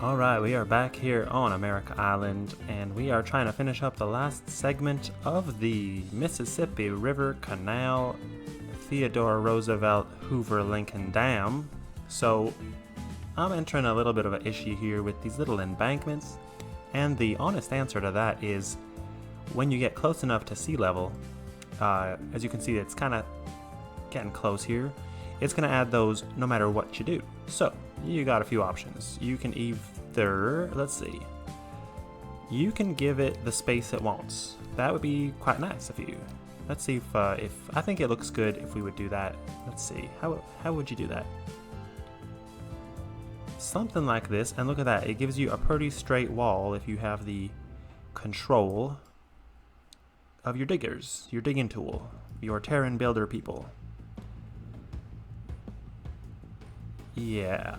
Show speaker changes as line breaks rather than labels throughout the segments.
Alright, we are back here on America Island, and we are trying to finish up the last segment of the Mississippi River Canal Theodore Roosevelt Hoover Lincoln Dam. So, I'm entering a little bit of an issue here with these little embankments, and the honest answer to that is when you get close enough to sea level, as you can see, it's kind of getting close here. It's going to add those no matter what you do. So, you got a few options. You can either, let's see, you can give it the space it wants. That would be quite nice of you. Let's see if I think it looks good if we would do that. Let's see, how would you do that? Something like this, and look at that, it gives you a pretty straight wall if you have the control of your diggers, your digging tool, your Terran builder people. Yeah.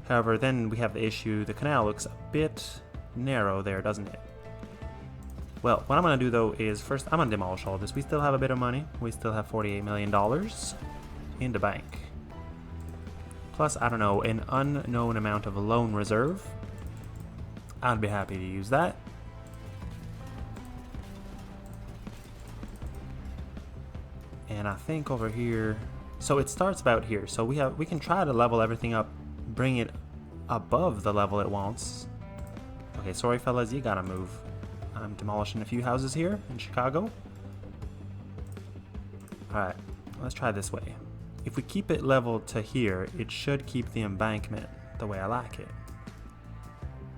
However, then we have the issue, the canal looks a bit narrow there, doesn't it? Well, what I'm going to do though is first I'm going to demolish all this. We still have a bit of money. We still have $48 million in the bank. Plus, I don't know, an unknown amount of loan reserve. I'd be happy to use that. And I think over here, so it starts about here. So we can try to level everything up, bring it above the level it wants. Okay, sorry fellas, you gotta move. I'm demolishing a few houses here in Chicago. Alright, let's try this way. If we keep it level to here, it should keep the embankment the way I like it.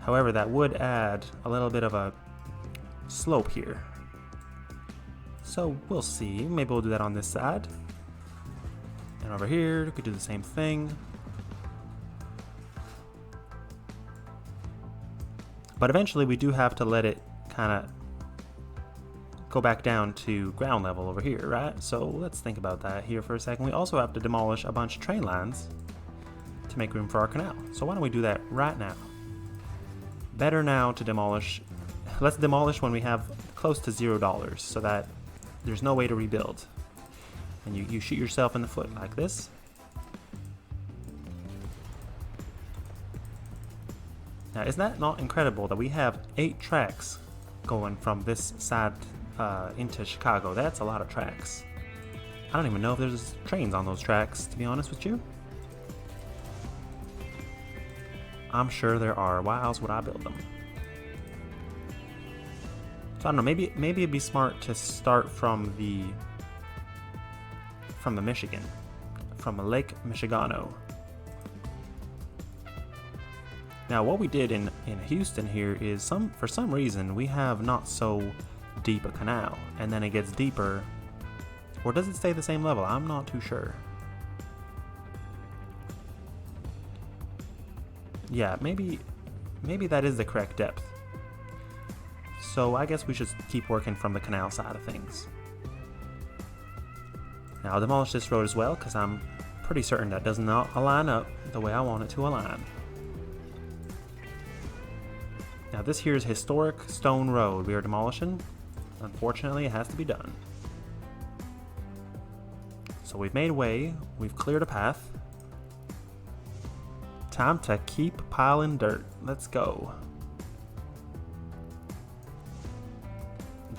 However, that would add a little bit of a slope here. So we'll see, maybe we'll do that on this side. And over here, we could do the same thing. But eventually we do have to let it kind of go back down to ground level over here, right? So let's think about that here for a second. We also have to demolish a bunch of train lines to make room for our canal. So why don't we do that right now? Better now to demolish. Let's demolish when we have close to $0 so that there's no way to rebuild. And you shoot yourself in the foot like this. Now, isn't that not incredible that we have 8 tracks going from this side into Chicago? That's a lot of tracks. I don't even know if there's trains on those tracks, to be honest with you. I'm sure there are. Why else would I build them? So I don't know, maybe it'd be smart to start from the Michigan, from Lake Michigano. Now what we did in Houston here is for some reason we have not so deep a canal, and then it gets deeper, or does it stay the same level? I'm not too sure. Yeah, maybe that is the correct depth. So I guess we should keep working from the canal side of things. Now I'll demolish this road as well, because I'm pretty certain that does not align up the way I want it to align. Now this here is historic stone road we are demolishing. Unfortunately, it has to be done. So we've made way, we've cleared a path. Time to keep piling dirt. Let's go.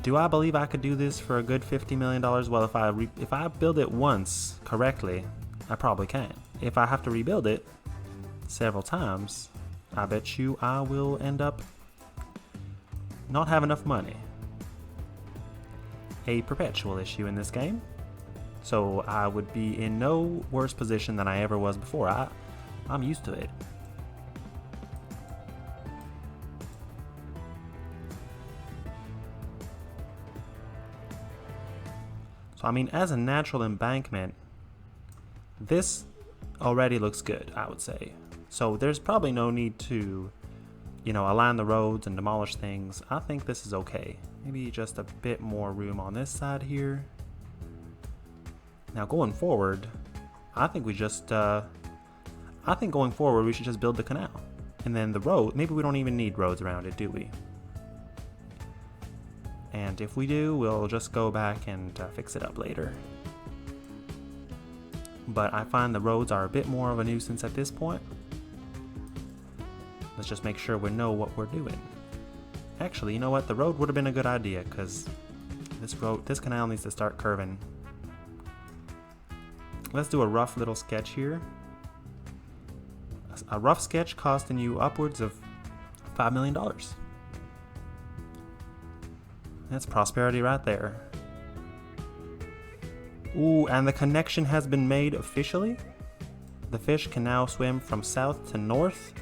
Do I believe I could do this for a good $50 million? Well, if I build it once correctly, I probably can. If I have to rebuild it several times, I bet you I will end up not have enough money. A perpetual issue in this game. So I would be in no worse position than I ever was before. I'm used to it. So I mean, as a natural embankment, this already looks good, I would say. So there's probably no need to, align the roads and demolish things. I think this is okay. Maybe just a bit more room on this side here. Now going forward, I think we should just build the canal. And then the road, maybe we don't even need roads around it, do we? And if we do, we'll just go back and fix it up later. But I find the roads are a bit more of a nuisance at this point. Let's just make sure we know what we're doing. Actually, you know what? The road would have been a good idea, because this canal needs to start curving. Let's do a rough little sketch here. A rough sketch costing you upwards of $5 million. That's prosperity right there. Ooh, and the connection has been made officially. The fish can now swim from south to north,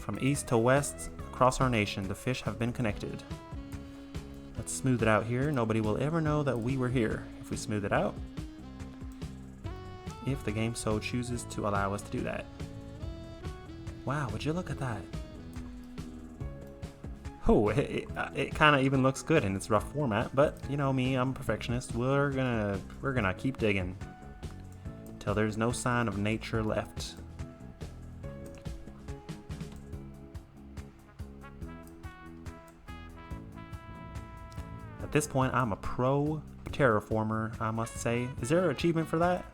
from east to west, across our nation. The fish have been connected. Let's smooth it out here. Nobody will ever know that we were here if we smooth it out, if the game so chooses to allow us to do that. Wow, would you look at that? Oh, it kind of even looks good in its rough format, but you know me, I'm a perfectionist. We're gonna keep digging till there's no sign of nature left. At this point, I'm a pro terraformer, I must say. Is there an achievement for that?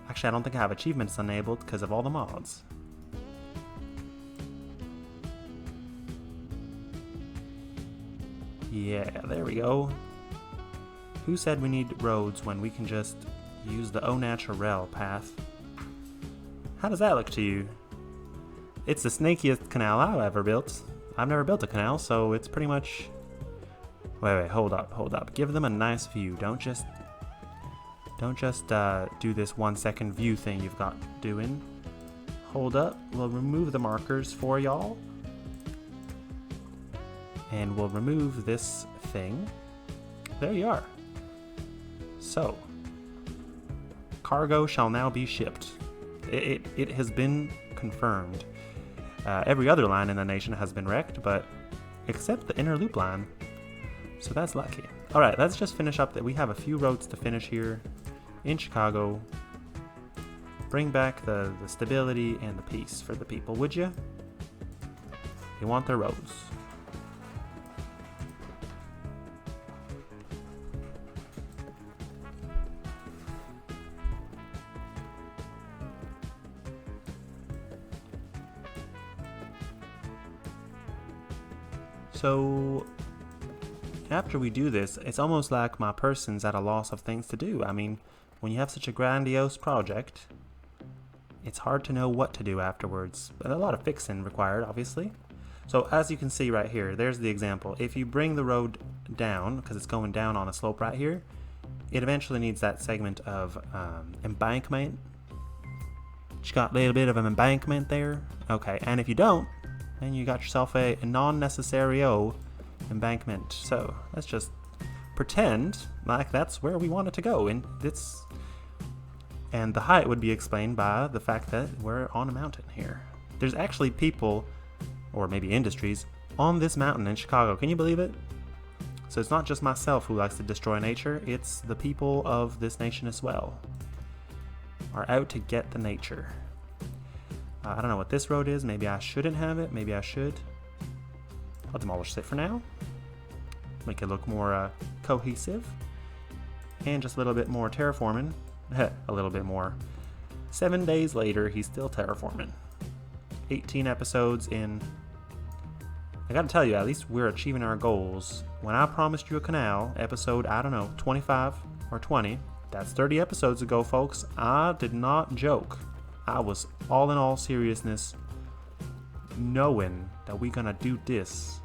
Actually, I don't think I have achievements enabled because of all the mods. Yeah, there we go. Who said we need roads when we can just use the au naturel path? How does that look to you? It's the snakiest canal I've ever built. I've never built a canal, so it's pretty much... Wait, hold up. Give them a nice view. Don't just do this 1 second view thing you've got doing. Hold up. We'll remove the markers for y'all. And we'll remove this thing. There you are. So, cargo shall now be shipped. It has been confirmed. Every other line in the nation has been wrecked, but except the inner loop line. So that's lucky. Alright, let's just finish up that we have a few roads to finish here in Chicago. Bring back the stability and the peace for the people, would you? You want their roads. So, after we do this, it's almost like my person's at a loss of things to do. I mean, when you have such a grandiose project, it's hard to know what to do afterwards. But a lot of fixing required, obviously. So, as you can see right here, there's the example. If you bring the road down, because it's going down on a slope right here, it eventually needs that segment of embankment. Just got a little bit of an embankment there. Okay, and if you don't, then you got yourself a non-necessario embankment. So let's just pretend like that's where we want it to go. And the height would be explained by the fact that we're on a mountain here. There's actually people, or maybe industries, on this mountain in Chicago. Can you believe it? So it's not just myself who likes to destroy nature, it's the people of this nation as well. Are out to get the nature. I don't know what this road is. Maybe I shouldn't have it. Maybe I should. I'll demolish it for now. Make it look more cohesive. And just a little bit more terraforming. A little bit more. 7 days later, he's still terraforming. 18 episodes in. I gotta tell you, at least we're achieving our goals. When I promised you a canal, episode, I don't know, 25 or 20. That's 30 episodes ago, folks. I did not joke. I was all in all seriousness knowing that we're gonna do this.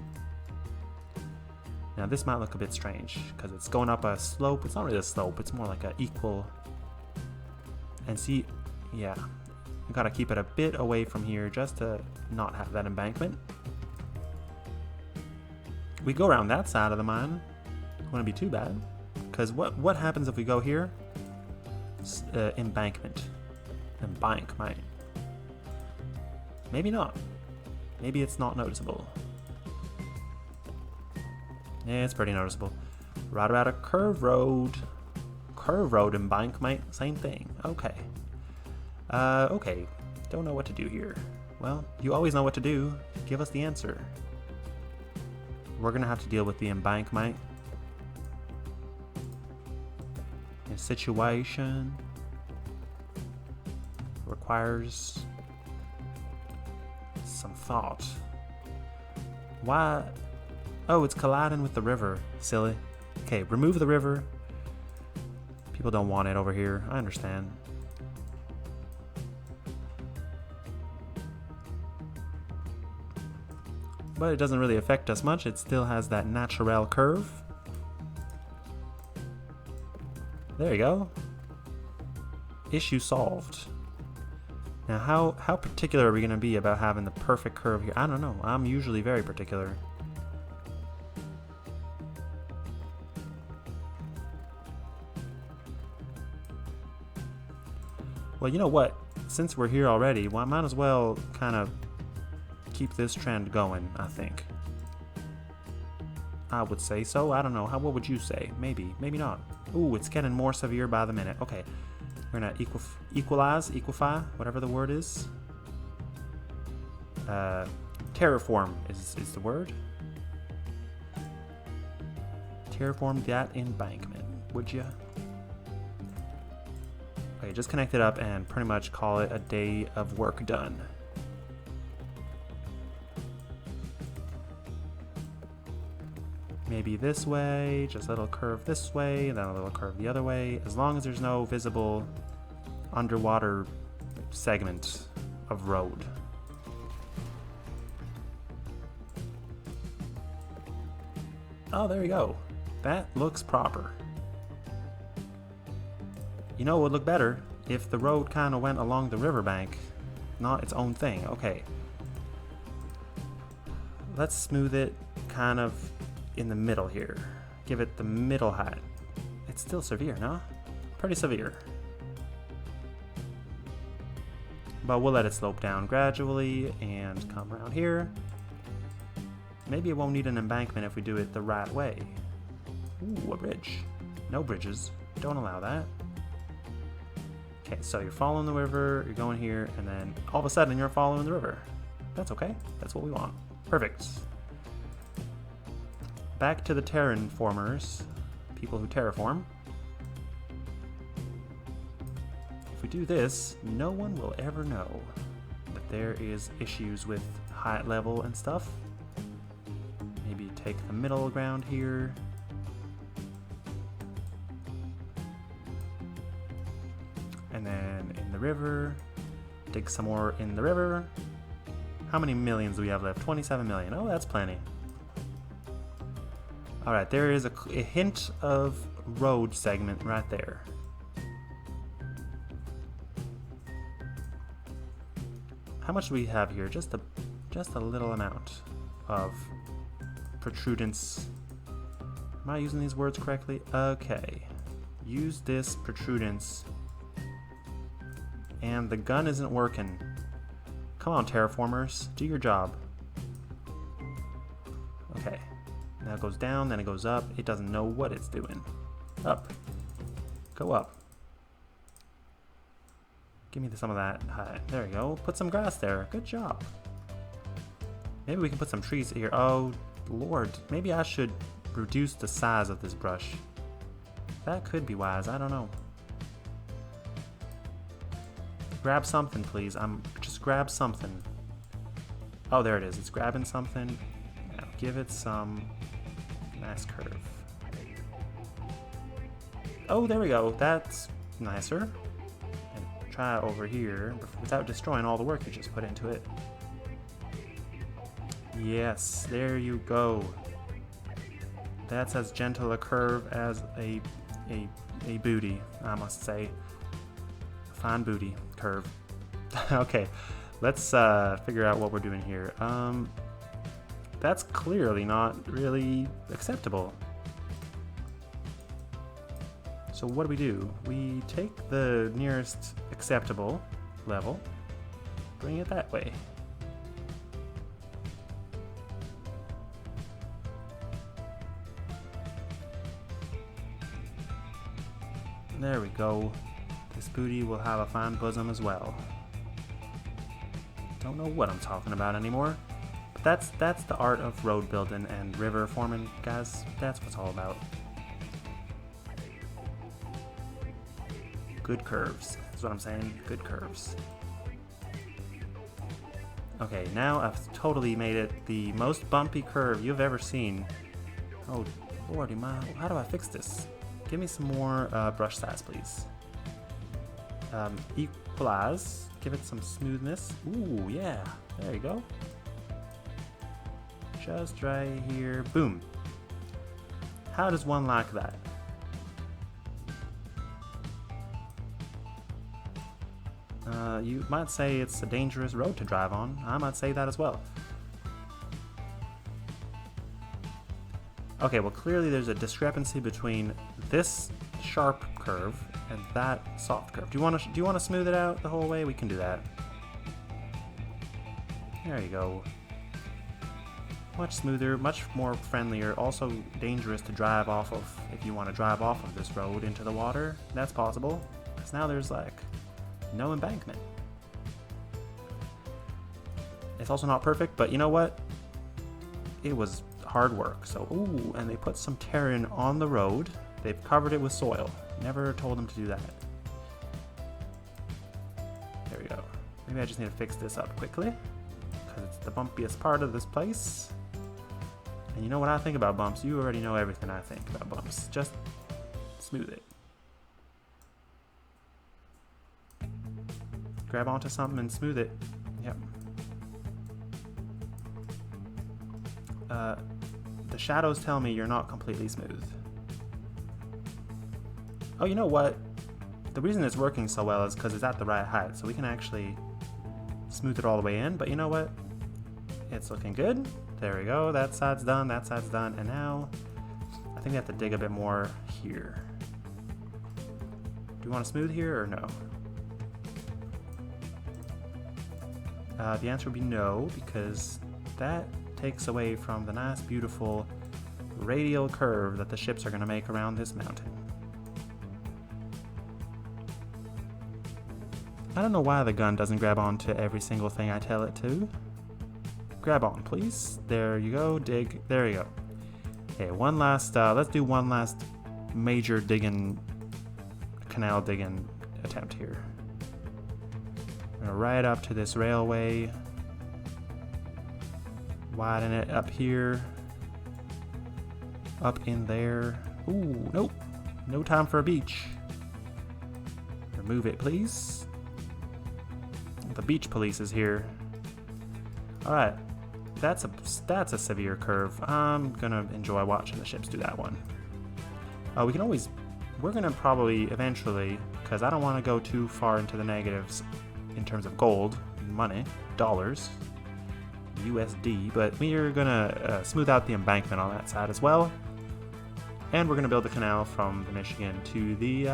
Now this might look a bit strange because it's going up a slope. It's not really a slope, it's more like an equal. And see, yeah, you gotta keep it a bit away from here just to not have that embankment. We go around that side of the mine. Wouldn't be too bad. Because what happens if we go here? Embankment. Embankment. Maybe not. Maybe it's not noticeable. Yeah, it's pretty noticeable. Right about a curve road. Curve road embankment, same thing. Okay. Okay. Don't know what to do here. Well, you always know what to do. Give us the answer. We're gonna have to deal with the embankment. The situation requires some thought. Why? Oh, it's colliding with the river. Silly. Okay, remove the river. People don't want it over here. I understand. But it doesn't really affect us much. It still has that natural curve. There you go. Issue solved. Now, how particular are we going to be about having the perfect curve here? I don't know. I'm usually very particular. Well, you know what? Since we're here already, well, I might as well kind of keep this trend going, I think. I would say so. I don't know. What would you say? Maybe. Maybe not. Ooh, it's getting more severe by the minute. Okay. We're gonna equify, whatever the word is. Terraform is the word. Terraform that embankment, would you? Okay, just connect it up and pretty much call it a day of work done. Maybe this way, just a little curve this way, then a little curve the other way, as long as there's no visible underwater segment of road. Oh, there you go. That looks proper. You know, it would look better if the road kind of went along the riverbank, not its own thing. Okay. Let's smooth it kind of in the middle here. Give it the middle height. It's still severe, no? Pretty severe. But we'll let it slope down gradually and come around here. Maybe it won't need an embankment if we do it the right way. Ooh, a bridge. No bridges. Don't allow that. Okay, so you're following the river, you're going here, and then all of a sudden you're following the river. That's okay. That's what we want. Perfect. Back to the terraformers, people who terraform. If we do this, no one will ever know that there is issues with height level and stuff. Maybe take the middle ground here. And then in the river, dig some more in the river. How many millions do we have left? 27 million. Oh, that's plenty. Alright, there is a hint of road segment right there. How much do we have here? Just a little amount of protrudence. Am I using these words correctly? Okay. Use this protrudence. And the gun isn't working. Come on, terraformers. Do your job. Okay. Now it goes down, then it goes up. It doesn't know what it's doing. Up. Go up. Give me some of that. There you go. Put some grass there. Good job. Maybe we can put some trees here. Oh, Lord. Maybe I should reduce the size of this brush. That could be wise. I don't know. Grab something, please. Just grab something. Oh, there it is. It's grabbing something. Now give it some nice curve. Oh, there we go. That's nicer. And try over here without destroying all the work you just put into it. Yes, there you go. That's as gentle a curve as a booty, I must say. A fine booty curve. Okay, let's figure out what we're doing here. That's clearly not really acceptable. So what do? We take the nearest acceptable level, bring it that way. There we go. This booty will have a fine bosom as well. Don't know what I'm talking about anymore. But that's the art of road building and river forming, guys. That's what it's all about. Good curves. That's what I'm saying. Good curves. Okay, now I've totally made it the most bumpy curve you've ever seen. Oh, lordy, how do I fix this? Give me some more brush size, please. Equalize. Give it some smoothness. Ooh, yeah. There you go. Just right here. Boom. How does one like that? You might say it's a dangerous road to drive on. I might say that as well. Okay, well clearly there's a discrepancy between this sharp curve and that soft curve. Do you want to smooth it out the whole way? We can do that. There you go. Much smoother, much more friendlier, also dangerous to drive off of. If you want to drive off of this road into the water, that's possible. Because now there's like no embankment. It's also not perfect, but you know what? It was hard work. So, ooh, and they put some terrain on the road. They've covered it with soil. Never told them to do that. There we go. Maybe I just need to fix this up quickly, because it's the bumpiest part of this place. And you know what I think about bumps? You already know everything I think about bumps. Just smooth it. Grab onto something and smooth it. Yep. The shadows tell me you're not completely smooth. Oh, you know what? The reason it's working so well is because it's at the right height, so we can actually smooth it all the way in. But you know what? It's looking good. There we go. That side's done, that side's done. And now I think we have to dig a bit more here. Do you want to smooth here or no? The answer would be no, because that takes away from the nice, beautiful radial curve that the ships are going to make around this mountain. I don't know why the gun doesn't grab onto every single thing I tell it to. Grab on, please. There you go. Dig. There you go. Okay, one last, let's do one last major canal digging attempt here. We're gonna ride up to this railway. Widen it up here. Up in there. Ooh, nope. No time for a beach. Remove it, please. The beach police is here. Alright. That's a severe curve. I'm gonna enjoy watching the ships do that one. We're gonna probably eventually, because I don't want to go too far into the negatives in terms of gold, money, dollars, USD, but we're gonna smooth out the embankment on that side as well. And we're gonna build a canal from the Michigan to the,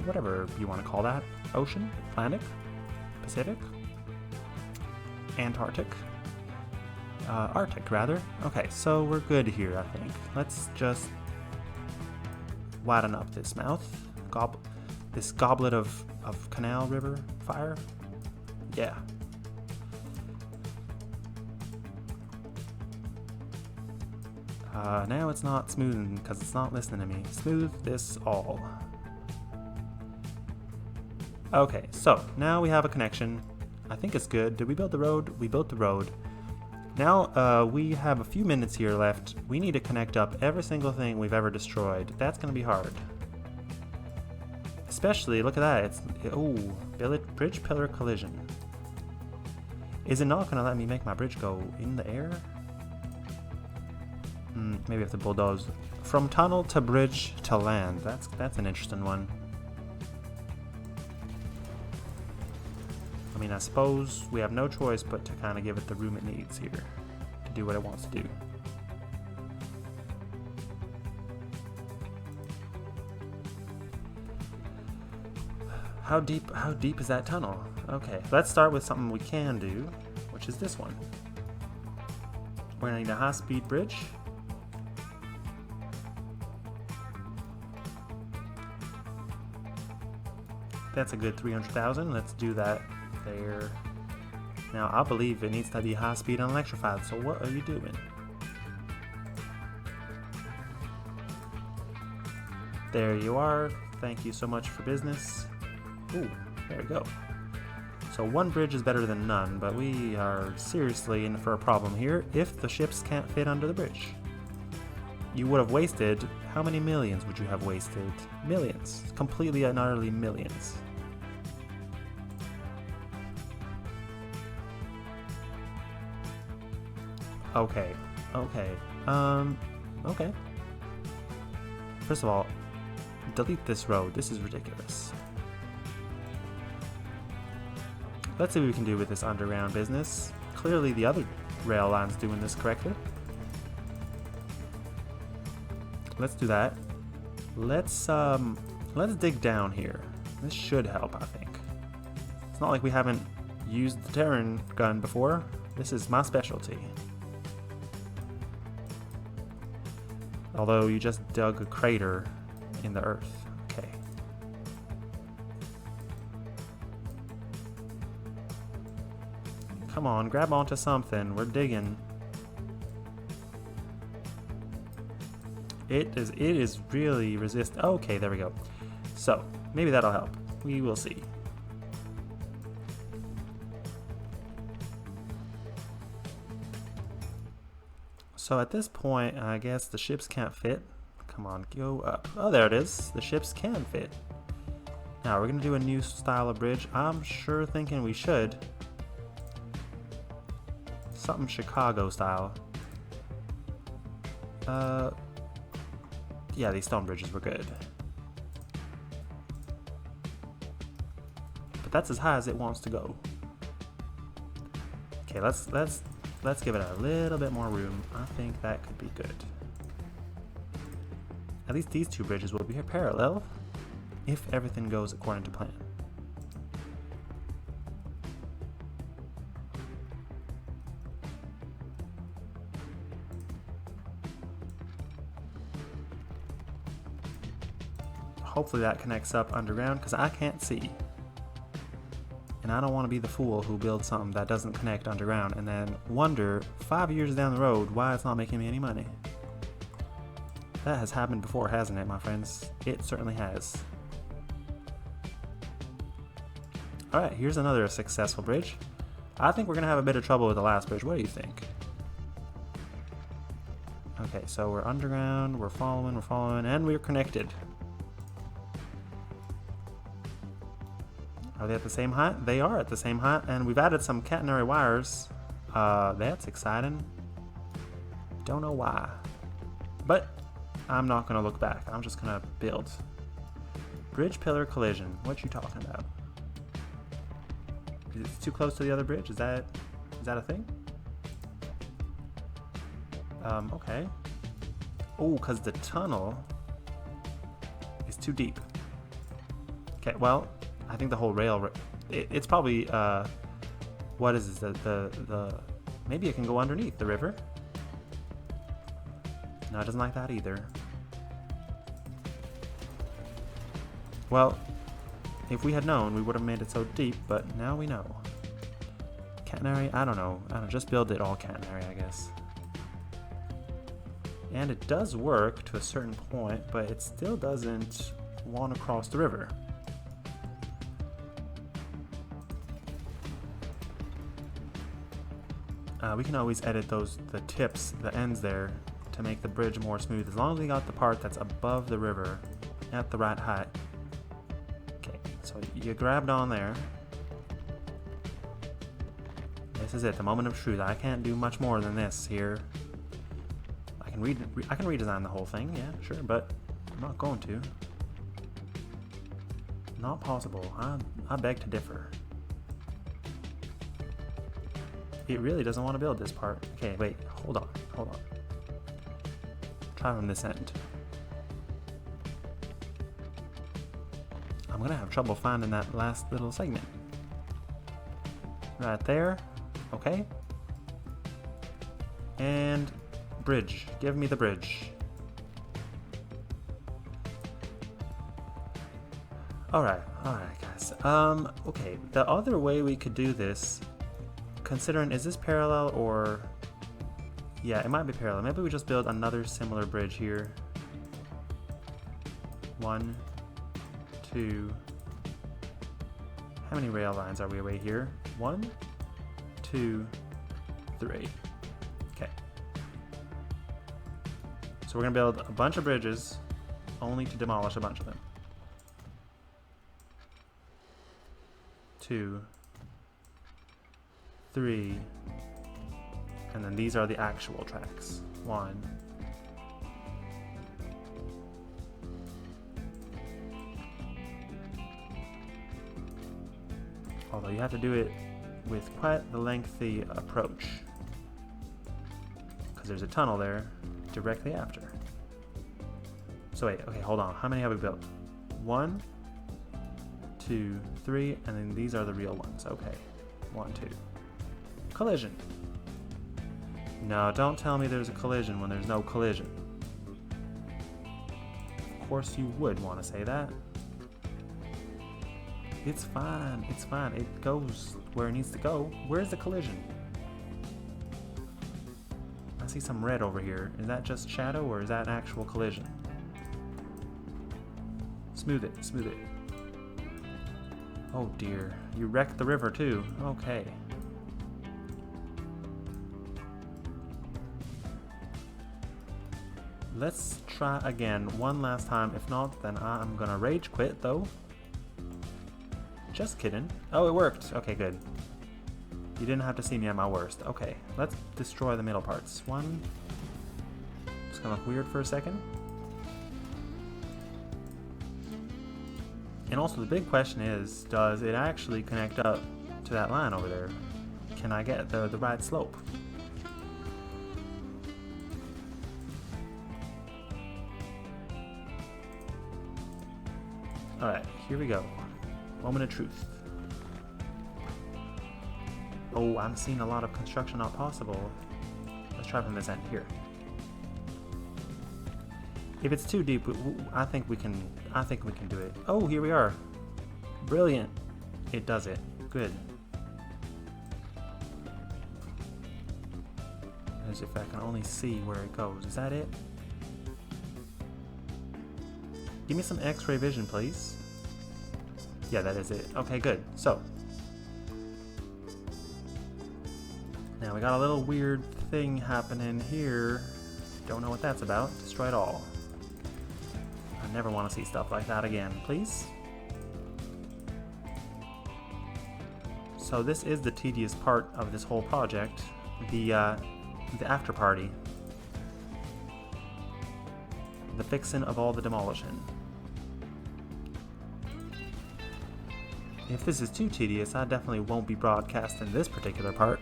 whatever you want to call that, ocean, Atlantic, Pacific, Antarctic. Arctic, rather. Okay, so we're good here, I think. Let's just widen up this mouth. This goblet of canal river fire. Yeah. Now it's not smoothing because it's not listening to me. Smooth this all. Okay, so now we have a connection. I think it's good. Did we build the road? We built the road. Now, we have a few minutes here left. We need to connect up every single thing we've ever destroyed. That's going to be hard. Especially, look at that. Bridge pillar collision. Is it not going to let me make my bridge go in the air? Maybe I have to bulldoze. From tunnel to bridge to land. That's an interesting one. I mean, I suppose we have no choice but to kind of give it the room it needs here to do what it wants to do. How deep is that tunnel? Okay, let's start with something we can do, which is this one. We're gonna need a high-speed bridge. That's a good 300,000. Let's do that there. Now, I believe it needs to be high speed and electrified, so what are you doing? There you are. Thank you so much for business. Ooh, there we go. So So one bridge is better than none, but we are seriously in for a problem here if the ships can't fit under the bridge. You would have wasted, how many millions would you have wasted? Millions. Completely and utterly millions. Okay, okay, okay. First of all, delete this road. This is ridiculous. Let's see what we can do with this underground business. Clearly the other rail line's doing this correctly. Let's do that. Let's dig down here. This should help, I think. It's not like we haven't used the Terran gun before. This is my specialty. Although you just dug a crater in the earth. Okay. Come on, grab onto something. We're digging. It is really okay, there we go. So, maybe that'll help. We will see. So at this point, I guess the ships can't fit. Come on, go up. Oh, there it is. The ships can fit. Now, we're going to do a new style of bridge. I'm sure thinking we should. Something Chicago style. Yeah, these stone bridges were good. But that's as high as it wants to go. Okay, let's give it a little bit more room. I think that could be good. At least these two bridges will be parallel if everything goes according to plan. Hopefully that connects up underground, because I can't see. And I don't want to be the fool who builds something that doesn't connect underground and then wonder 5 years down the road why it's not making me any money. That has happened before, hasn't it, my friends? It certainly has. Alright, here's another successful bridge. I think we're going to have a bit of trouble with the last bridge. What do you think? Okay, so we're underground, we're following, and we're connected. Are they at the same height? They are at the same height, and we've added some catenary wires. That's exciting. Don't know why. But I'm not going to look back. I'm just going to build. Bridge pillar collision. What you talking about? Is it too close to the other bridge? Is that a thing? Okay. Oh, because the tunnel is too deep. Okay, well, I think the whole rail, it's probably, what is this, maybe it can go underneath the river. No, it doesn't like that either. Well, if we had known, we would have made it so deep, but now we know. Catenary, I don't know, just build it all catenary, I guess. And it does work to a certain point, but it still doesn't want to cross the river. We can always edit the tips, the ends there, to make the bridge more smooth, as long as we got the part that's above the river at the right height. Okay, so you grabbed on there. This is it, the moment of truth. I can't do much more than this here. I can redesign the whole thing, yeah, sure, but I'm not going to. Not possible. I beg to differ. It really doesn't want to build this part. Okay, wait, hold on. Try from this end. I'm gonna have trouble finding that last little segment. Right there, okay. And bridge, give me the bridge. Alright, guys. Okay, the other way we could do this, considering, is this parallel or... Yeah, it might be parallel. Maybe we just build another similar bridge here. 1, 2. How many rail lines are we away here? 1, 2, 3. Okay. So we're gonna build a bunch of bridges, only to demolish a bunch of them. 2, 3, and then these are the actual tracks. 1. Although you have to do it with quite the lengthy approach, because there's a tunnel there directly after. So wait, okay, hold on. How many have we built? 1, 2, 3, and then these are the real ones. Okay, 1, 2. Collision. No, don't tell me there's a collision when there's no collision. Of course you would want to say that. It's fine, it's fine. It goes where it needs to go. Where's the collision? I see some red over here. Is that just shadow or is that an actual collision? Smooth it, smooth it. Oh dear, you wrecked the river too. Okay. Let's try again one last time. If not, then I'm gonna rage quit though. Just kidding. Oh, it worked. Okay, good. You didn't have to see me at my worst. Okay, let's destroy the middle parts. 1. It's gonna look weird for a second. And also the big question is, does it actually connect up to that line over there? Can I get the right slope? Alright, here we go. Moment of truth. Oh, I'm seeing a lot of construction not possible. Let's try from this end here. If it's too deep, I think we can do it. Oh, here we are. Brilliant. It does it. Good. As if I can only see where it goes. Is that it? Give me some X-ray vision, please. Yeah, that is it. Okay, good. So, now we got a little weird thing happening here. Don't know what that's about. Destroy it all. I never want to see stuff like that again, please. So this is the tedious part of this whole project, the after party, the fixing of all the demolition. If this is too tedious, I definitely won't be broadcasting this particular part.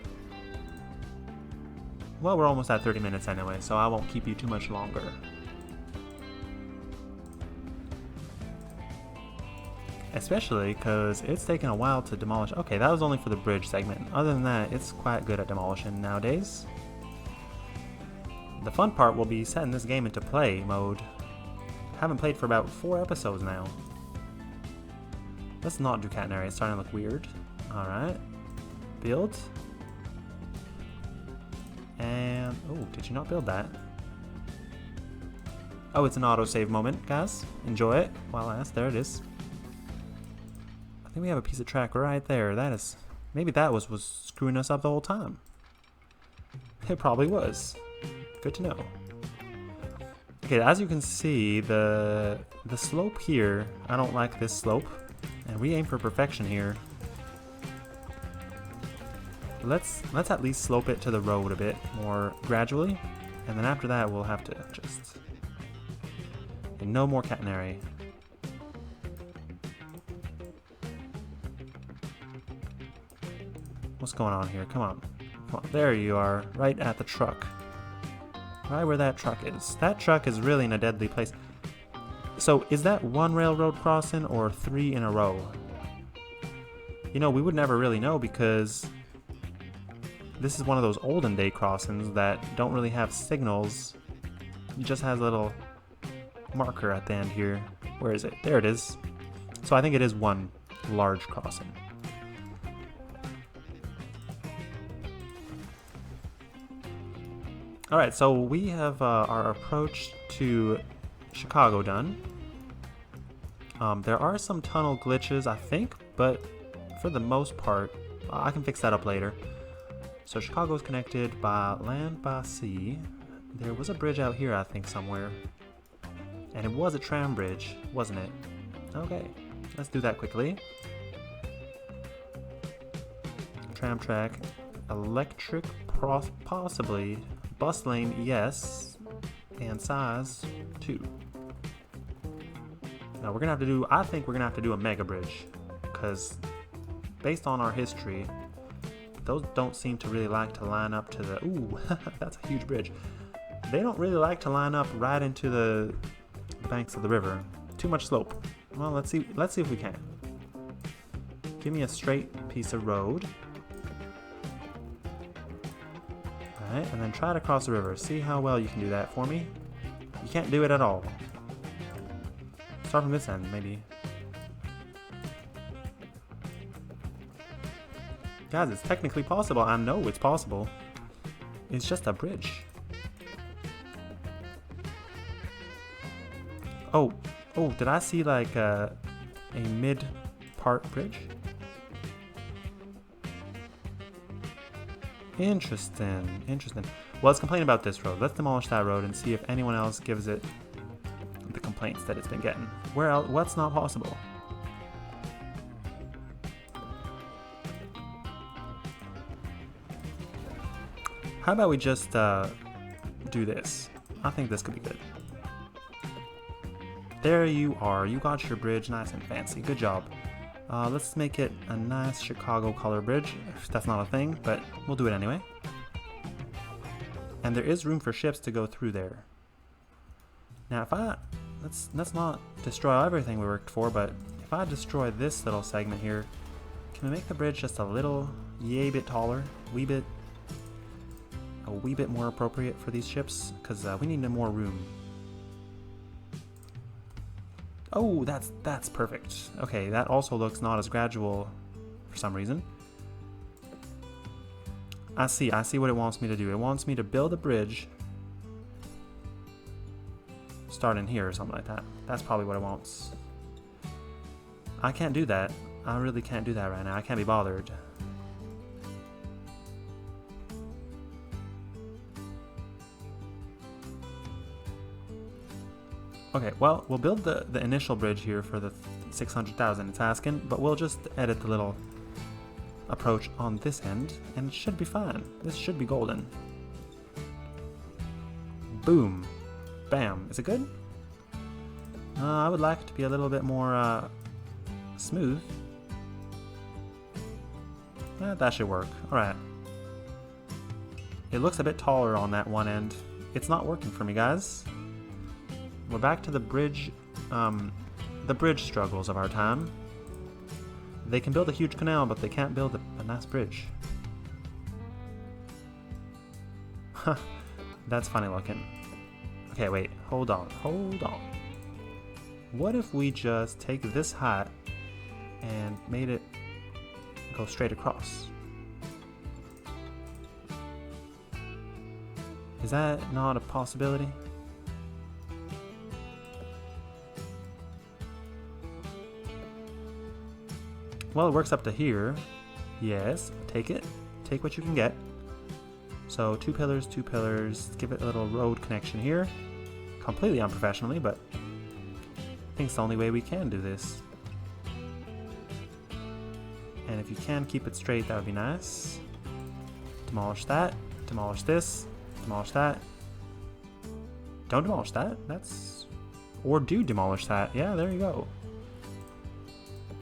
Well, we're almost at 30 minutes anyway, so I won't keep you too much longer. Especially because it's taken a while to demolish. Okay, that was only for the bridge segment. Other than that, it's quite good at demolition nowadays. The fun part will be setting this game into play mode. Haven't played for about 4 episodes now. Let's not do catenary, it's starting to look weird. Alright. Build. And, oh, did you not build that? Oh, it's an autosave moment, guys. Enjoy it while I ask. There it is. I think we have a piece of track right there. That is, maybe that was screwing us up the whole time. It probably was. Good to know. Okay, as you can see, the slope here, I don't like this slope. And we aim for perfection here. Let's at least slope it to the road a bit more gradually, and then after that we'll have to just... And no more catenary. What's going on here? Come on. Come on. There you are, right at the truck. Right where that truck is. That truck is really in a deadly place. So, is that 1 railroad crossing or 3 in a row? You know, we would never really know because this is one of those olden day crossings that don't really have signals. It just has a little marker at the end here. Where is it? There it is. So I think it is 1 large crossing. Alright, so we have our approach to Chicago done. There are some tunnel glitches, I think, but for the most part. I can fix that up later. So Chicago is connected by land, by sea. There was a bridge out here, I think, somewhere. And it was a tram bridge, wasn't it? Okay, let's do that quickly. Tram track, electric, possibly, bus lane, yes, and size 2. Now we're gonna have to do, I think we're gonna have to do a mega bridge, because based on our history, those don't seem to really like to line up to the, ooh, that's a huge bridge. They don't really like to line up right into the banks of the river. Too much slope. Well, let's see if we can. Give me a straight piece of road. Alright, and then try to cross the river. See how well you can do that for me. You can't do it at all. Start from this end, maybe. Guys, it's technically possible. I know it's possible. It's just a bridge. Oh, did I see like a mid-part bridge? Interesting. Well, let's complain about this road. Let's demolish that road and see if anyone else gives it the complaints that it's been getting. Where else? What's not possible? How about we just do this? I think this could be good. There you are. You got your bridge nice and fancy. Good job. Let's make it a nice Chicago color bridge. That's not a thing, but we'll do it anyway. And there is room for ships to go through there. Now, let's not destroy everything we worked for, but if I destroy this little segment here, can we make the bridge just a little yay bit taller, a wee bit more appropriate for these ships? Because we need more room. Oh, that's perfect. Okay, that also looks not as gradual for some reason. I see what it wants me to do. It wants me to build a bridge starting here or something like that. That's probably what it wants. I can't do that. I really can't do that right now. I can't be bothered. Okay, well, we'll build the initial bridge here for the 600,000 it's asking, but we'll just edit the little approach on this end, and it should be fine. This should be golden. Boom. Bam. Is it good? I would like it to be a little bit more smooth. That should work. Alright. It looks a bit taller on that one end. It's not working for me, guys. We're back to the bridge struggles of our time. They can build a huge canal, but they can't build a nice bridge. That's funny looking. Okay, wait, hold on. What if we just take this height and made it go straight across? Is that not a possibility? Well, it works up to here. Yes, take it. Take what you can get. So 2 pillars, 2 pillars. Give it a little road connection here. Completely unprofessionally, but I think it's the only way we can do this. And if you can keep it straight, that would be nice. Demolish that. Demolish this. Demolish that. Don't demolish that. That's... Or do demolish that. Yeah, there you go.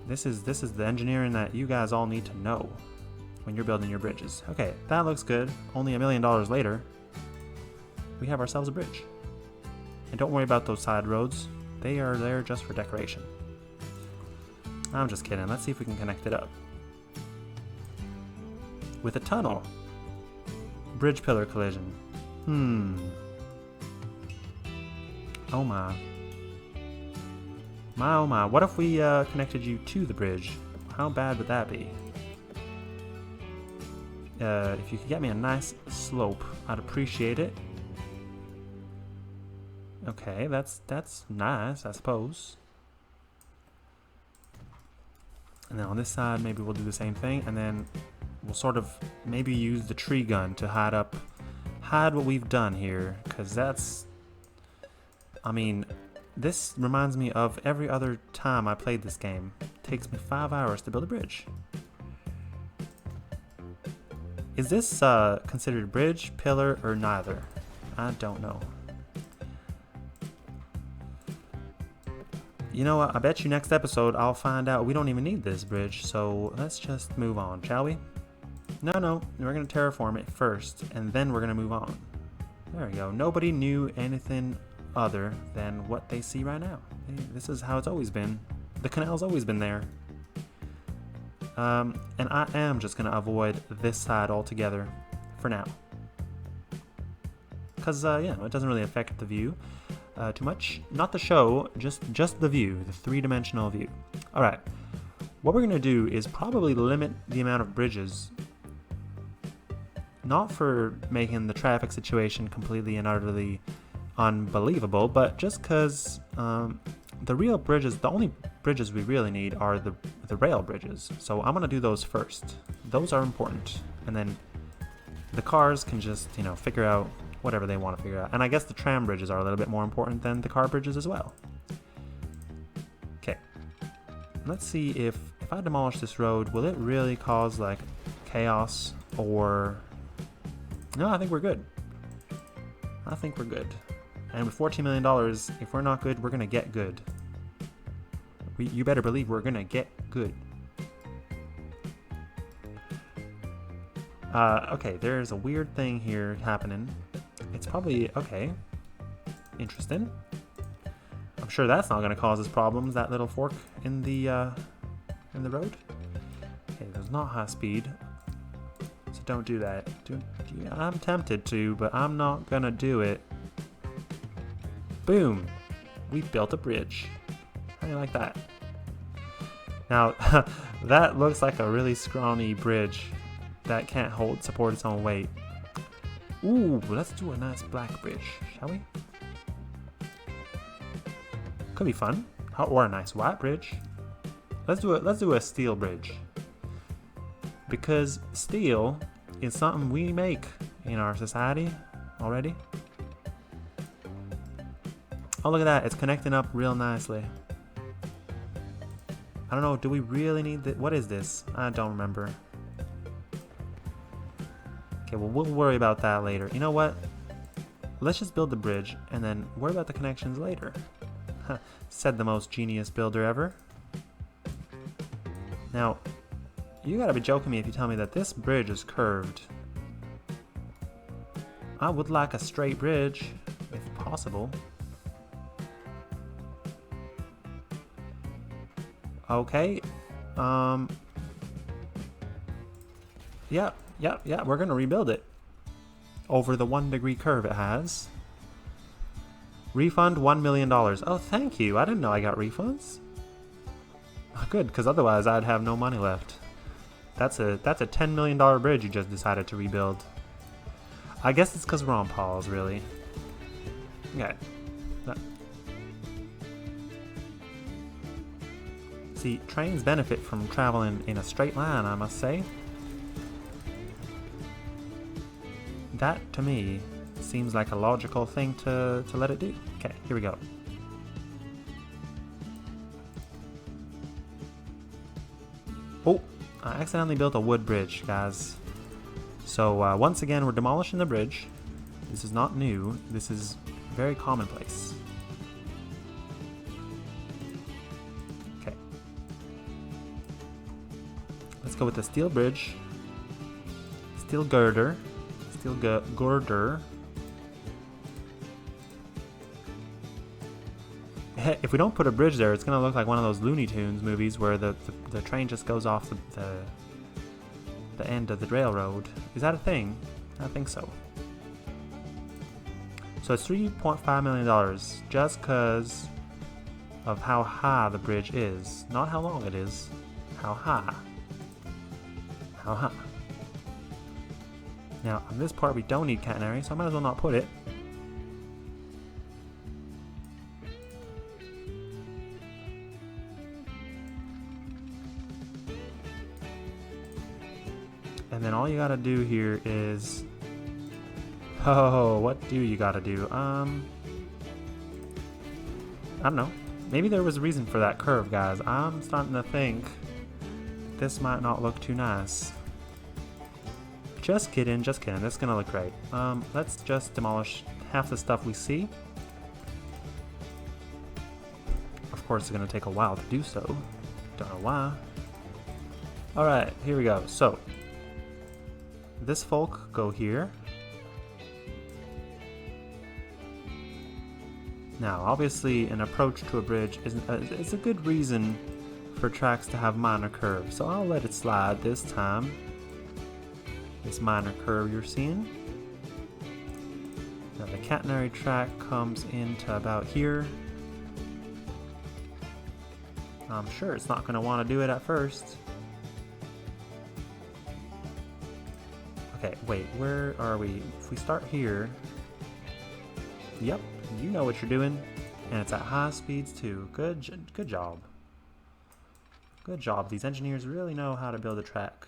This is the engineering that you guys all need to know when you're building your bridges. Okay, that looks good. Only $1 million later, we have ourselves a bridge. And don't worry about those side roads. They are there just for decoration. I'm just kidding. Let's see if we can connect it up. With a tunnel. Bridge pillar collision. Oh my. Oh my, what if we connected you to the bridge? How bad would that be? If you could get me a nice slope, I'd appreciate it. Okay, that's nice, I suppose. And then on this side, maybe we'll do the same thing, and then we'll sort of maybe use the tree gun to hide what we've done here, because that's, I mean, this reminds me of every other time I played this game. It takes me 5 hours to build a bridge. Is this considered a bridge, pillar, or neither? I don't know. You know what? I bet you next episode I'll find out we don't even need this bridge, so let's just move on, shall we? No, we're going to terraform it first, and then we're going to move on. There we go. Nobody knew anything other than what they see right now. This is how it's always been. The canal's always been there. And I am just going to avoid this side altogether for now. Because, it doesn't really affect the view too much. Not the show, just the view, the three-dimensional view. Alright, what we're going to do is probably limit the amount of bridges. Not for making the traffic situation completely and utterly unbelievable, but just because the real bridges, the only bridges we really need are the rail bridges. So I'm going to do those first. Those are important. And then the cars can just, figure out whatever they want to figure out. And I guess the tram bridges are a little bit more important than the car bridges as well. Okay. Let's see if I demolish this road, will it really cause like chaos or... No, I think we're good. I think we're good. And with $14 million, if we're not good, we're going to get good. You better believe we're going to get good. Okay, there's a weird thing here happening. It's probably, okay, interesting. I'm sure that's not going to cause us problems, that little fork in the road. Okay, there's not high speed, so don't do that. I'm tempted to, but I'm not going to do it. Boom! We built a bridge. How do you like that? Now, that looks like a really scrawny bridge that can't support its own weight. Ooh, let's do a nice black bridge, shall we? Could be fun. Or a nice white bridge. Let's do a steel bridge. Because steel is something we make in our society already. Oh, look at that. It's connecting up real nicely. I don't know. Do we really need that? What is this? I don't remember. Okay, well, we'll worry about that later. You know what? Let's just build the bridge and then worry about the connections later. Said the most genius builder ever. Now, you gotta be joking me if you tell me that this bridge is curved. I would like a straight bridge, if possible. Okay. Yeah, we're gonna rebuild it. Over the 1 degree curve it has. Refund $1 million. Oh, thank you. I didn't know I got refunds. Good, because otherwise I'd have no money left. That's a $10 million bridge you just decided to rebuild. I guess it's because we're on pause, really. Okay. See, trains benefit from traveling in a straight line, I must say. That, to me, seems like a logical thing to let it do. Okay, here we go. Oh, I accidentally built a wood bridge, guys. So, once again, we're demolishing the bridge. This is not new. This is very commonplace. Okay. Let's go with the steel bridge. Steel girder. Steel girder. If we don't put a bridge there, it's gonna look like one of those Looney Tunes movies where the train just goes off the end of the railroad. Is that a thing? I think so. So it's $3.5 million just because of how high the bridge is. Not how long it is. How high. How high. Now, on this part we don't need catenary, so I might as well not put it. all you gotta do here is... Oh, what do you gotta do? I don't know. Maybe there was a reason for that curve, guys. I'm starting to think this might not look too nice. Just kidding, just kidding. This is gonna look great. Let's just demolish half the stuff we see. Of course, it's gonna take a while to do so. Don't know why. Alright, here we go. So, this folk go here. Now, obviously, an approach to a bridge is a good reason for tracks to have minor curves, so I'll let it slide this time. This minor curve you're seeing. Now, the catenary track comes into about here. I'm sure it's not going to want to do it at first. Okay, wait, where are we? If we start here... Yep, you know what you're doing. And it's at high speeds too. Good job. Good job. These engineers really know how to build a track.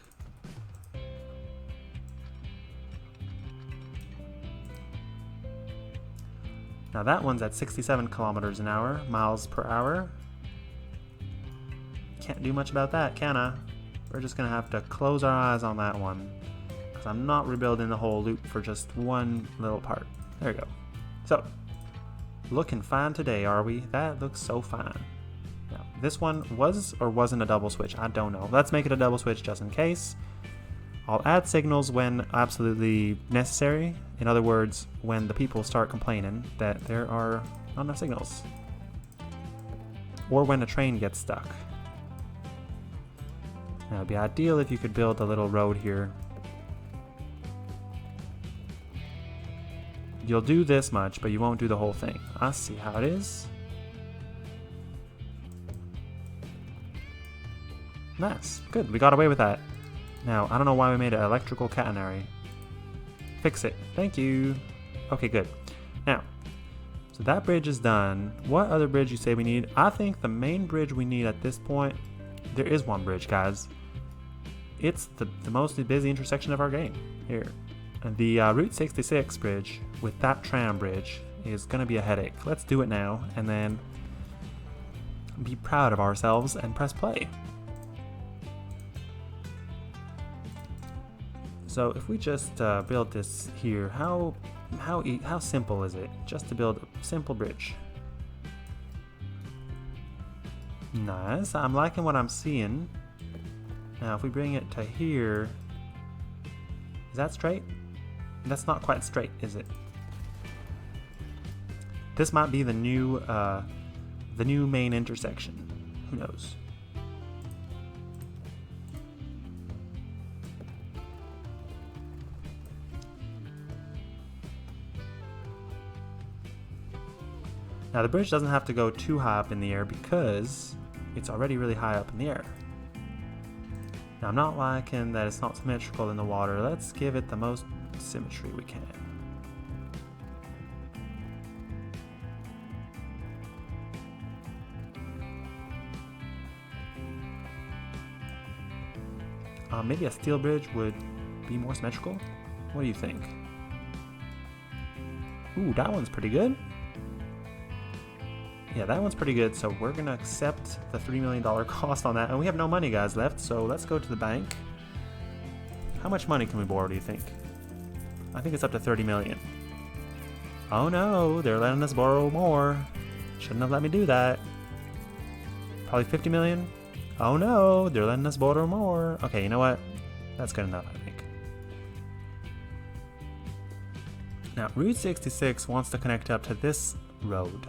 Now that one's at 67 kilometers an hour, miles per hour. Can't do much about that, can I? We're just gonna have to close our eyes on that one, because I'm not rebuilding the whole loop for just one little part. There we go. So, looking fine today, are we? That looks so fine. Now, this one was or wasn't a double switch. I don't know. Let's make it a double switch just in case. I'll add signals when absolutely necessary. In other words, when the people start complaining that there are not enough signals. Or when a train gets stuck. Now, it'd be ideal if you could build a little road here. You'll do this much, but you won't do the whole thing. I see how it is. Nice. Good. We got away with that. Now, I don't know why we made it electrical catenary. Fix it. Thank you. Okay, good. Now, so that bridge is done. What other bridge you say we need? I think the main bridge we need at this point... There is one bridge, guys. It's the most busy intersection of our game. Here. The Route 66 bridge with that tram bridge is going to be a headache. Let's do it now and then be proud of ourselves and press play. So if we just build this here, how simple is it just to build a simple bridge? Nice. I'm liking what I'm seeing. Now if we bring it to here, is that straight? That's not quite straight, is it? This might be the new main intersection. Who knows? Now the bridge doesn't have to go too high up in the air because it's already really high up in the air. Now I'm not liking that it's not symmetrical in the water. Let's give it the most symmetry we can. Maybe a steel bridge would be more symmetrical? What do you think? Ooh, that one's pretty good. Yeah, that one's pretty good, so we're gonna accept the $3 million cost on that, and we have no money, guys, left, so let's go to the bank. How much money can we borrow, do you think? I think it's up to 30 million. Oh no, they're letting us borrow more. Shouldn't have let me do that. Probably 50 million? Oh no, they're letting us borrow more. Okay, you know what? That's good enough, I think. Now, Route 66 wants to connect up to this road.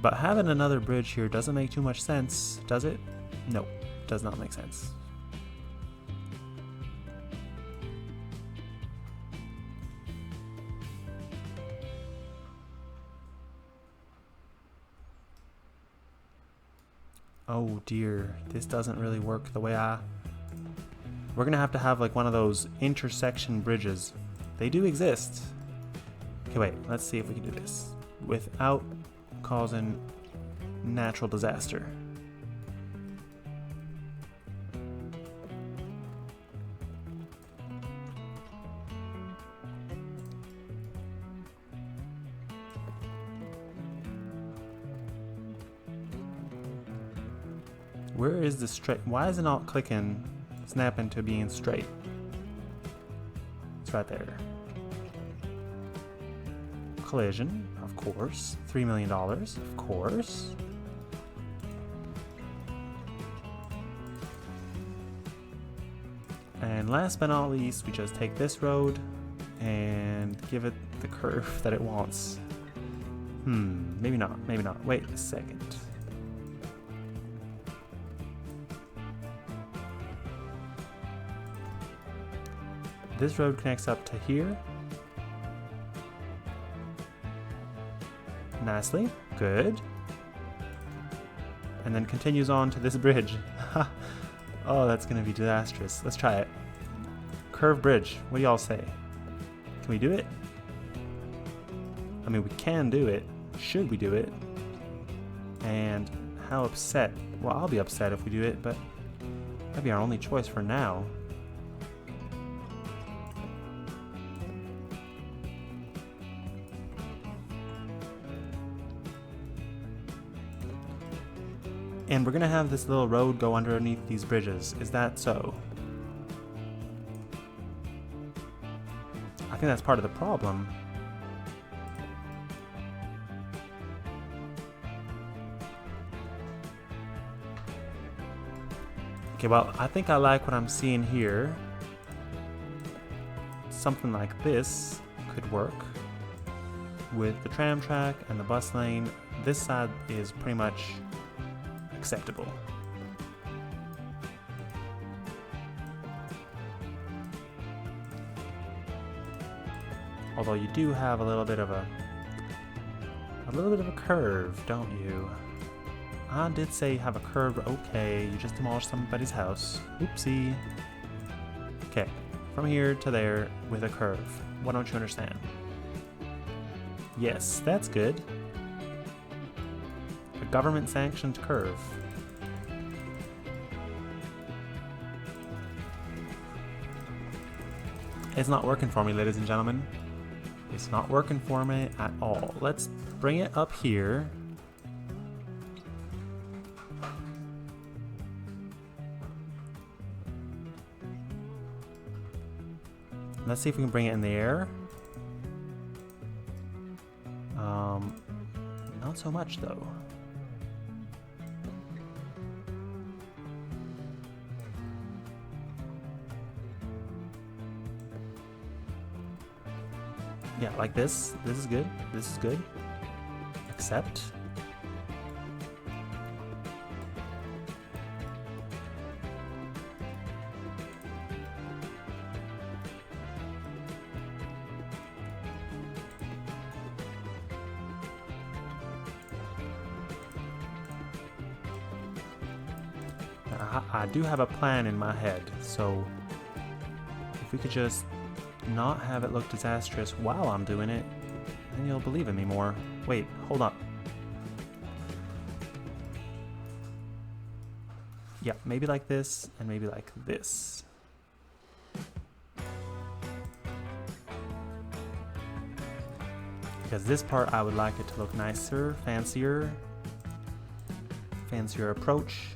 But having another bridge here doesn't make too much sense, does it? No, does not make sense. Oh dear, this doesn't really work the way We're gonna have to have like one of those intersection bridges. They do exist. Okay, wait, let's see if we can do this without causing natural disaster. Where is the straight? Why is it not clicking, snapping to being straight? It's right there. Collision, of course. $3 million, of course. And last but not least, we just take this road and give it the curve that it wants. Maybe not, maybe not. Wait a second. This road connects up to here. Nicely, good. And then continues on to this bridge. Oh, that's gonna be disastrous. Let's try it. Curved bridge, what do y'all say? Can we do it? I mean, we can do it. Should we do it? And how upset? Well, I'll be upset if we do it, but that'd be our only choice for now. And we're gonna have this little road go underneath these bridges. Is that so? I think that's part of the problem. Okay, well, I think I like what I'm seeing here. Something like this could work. With the tram track and the bus lane, this side is pretty much acceptable. Although you do have a little bit of a curve, don't you? I did say you have a curve. Okay, you just demolished somebody's house. Oopsie. Okay, from here to there with a curve. What don't you understand? Yes, that's good. A government-sanctioned curve. It's not working for me, ladies and gentlemen. It's not working for me at all. Let's bring it up here. Let's see if we can bring it in the air. Not so much though. Yeah, like this. This is good. This is good. Accept. I do have a plan in my head, so if we could just not have it look disastrous while I'm doing it, then you'll believe in me more. Wait, hold up. Yeah, maybe like this, and maybe like this. Because this part I would like it to look nicer, fancier approach.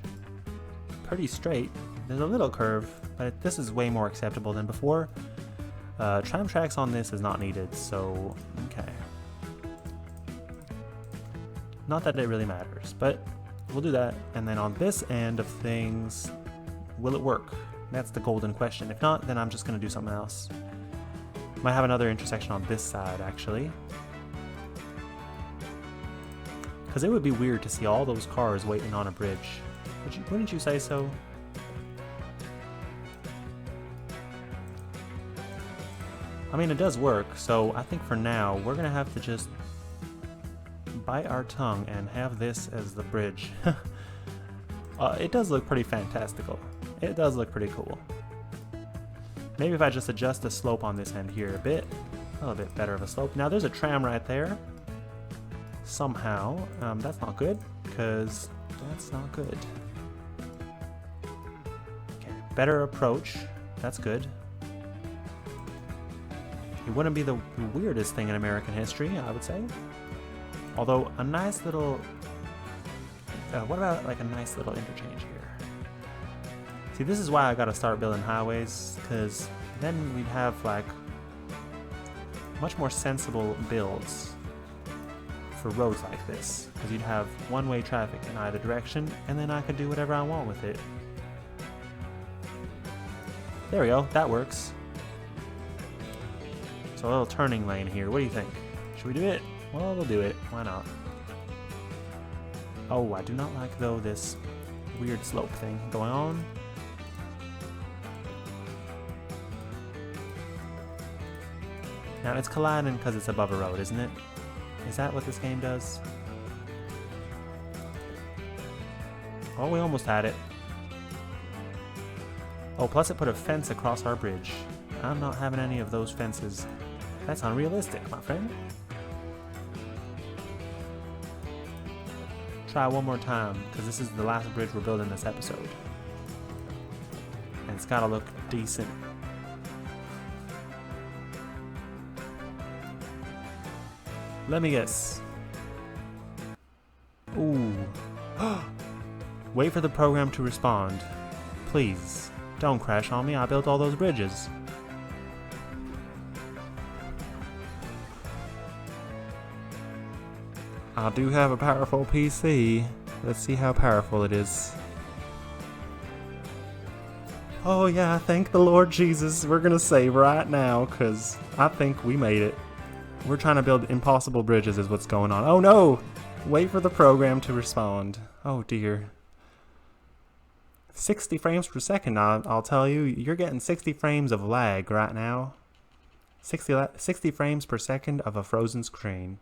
Pretty straight. There's a little curve, but this is way more acceptable than before. Tram tracks on this is not needed, so okay. Not that it really matters, but we'll do that. And then on this end of things, will it work? That's the golden question. If not, then I'm just gonna do something else. Might have another intersection on this side, actually. Because it would be weird to see all those cars waiting on a bridge. Wouldn't you say so? I mean, it does work, so I think for now, we're gonna have to just bite our tongue and have this as the bridge. It does look pretty fantastical. It does look pretty cool. Maybe if I just adjust the slope on this end here a little bit better of a slope. Now there's a tram right there. Somehow, that's not good, because that's not good. Okay, better approach, that's good. It wouldn't be the weirdest thing in American history, I would say. Although, a nice little... what about like a nice little interchange here? See, this is why I gotta start building highways, because then we'd have like much more sensible builds for roads like this, because you'd have one-way traffic in either direction, and then I could do whatever I want with it. There we go, that works. So a little turning lane here, what do you think? Should we do it? Well, we'll do it, why not? Oh, I do not like, though, this weird slope thing going on. Now, it's colliding because it's above a road, isn't it? Is that what this game does? Oh, we almost had it. Oh, plus it put a fence across our bridge. I'm not having any of those fences. That's unrealistic, my friend. Try one more time, because this is the last bridge we're building this episode. And it's gotta look decent. Let me guess. Ooh. Wait for the program to respond. Please, don't crash on me. I built all those bridges. I do have a powerful PC. Let's see how powerful it is. Oh yeah, thank the Lord Jesus. We're gonna save right now, because I think we made it. We're trying to build impossible bridges is what's going on. Oh no! Wait for the program to respond. Oh dear. 60 frames per second, I'll tell you. You're getting 60 frames of lag right now. 60 frames per second of a frozen screen.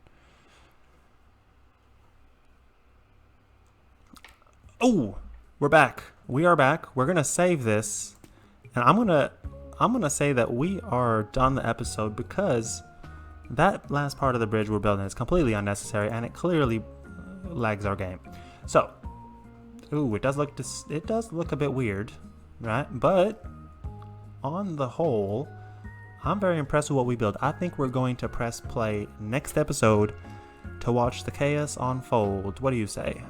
Oh! We're back. We are back. We're gonna save this. And I'm gonna say that we are done the episode, because that last part of the bridge we're building is completely unnecessary, and it clearly lags our game. So, ooh, it does look a bit weird, right? But on the whole, I'm very impressed with what we built. I think we're going to press play next episode to watch the chaos unfold. What do you say?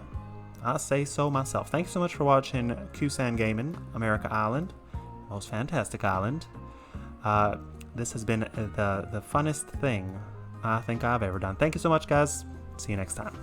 I say so myself. Thank you so much for watching Cussan Gaming, America Island, most fantastic island. This has been the funnest thing I think I've ever done. Thank you so much, guys. See you next time.